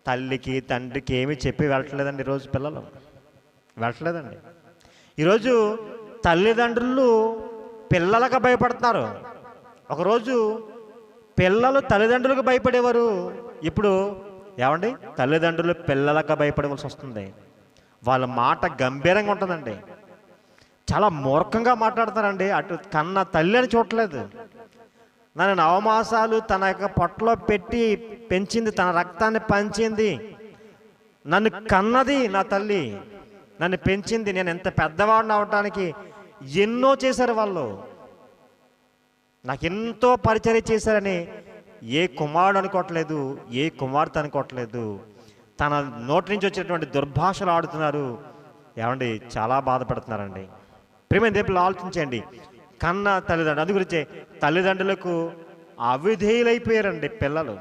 తల్లికి తండ్రికి ఏమీ చెప్పి వెళ్ళట్లేదండి ఈరోజు పిల్లలు, వెళ్ళట్లేదండి. ఈరోజు తల్లిదండ్రులు పిల్లలకు భయపడుతున్నారు. ఒకరోజు పిల్లలు తల్లిదండ్రులకు భయపడేవారు, ఇప్పుడు ఏమండి తల్లిదండ్రులు పిల్లలకు భయపడవలసి వస్తుంది. వాళ్ళ మాట గంభీరంగా ఉంటుందండి, చాలా మూర్ఖంగా మాట్లాడతారండి. అటు కన్న తల్లి అని చూడట్లేదు. నన్ను నవమాసాలు తన యొక్క పొట్టలో పెట్టి పెంచింది, తన రక్తాన్ని పంచింది, నన్ను కన్నది నా తల్లి, నన్ను పెంచింది, నేను ఎంత పెద్దవాడిని అవటానికి ఎన్నో చేశారు వాళ్ళు, నాకు ఎంతో పరిచర్య చేశారని ఏ కుమారుడు అనుకోవట్లేదు, ఏ కుమార్తె అనుకోవట్లేదు. తన నోటి నుంచి వచ్చేటువంటి దుర్భాషలు ఆడుతున్నారు. ఏమండి చాలా బాధపడుతున్నారండి. ప్రియమైన దేవుళ్ళు ఆలోచించండి. కన్న తల్లిదండ్రులు, అందు గురించే తల్లిదండ్రులకు అవిధేయులైపోయారండి పిల్లలు.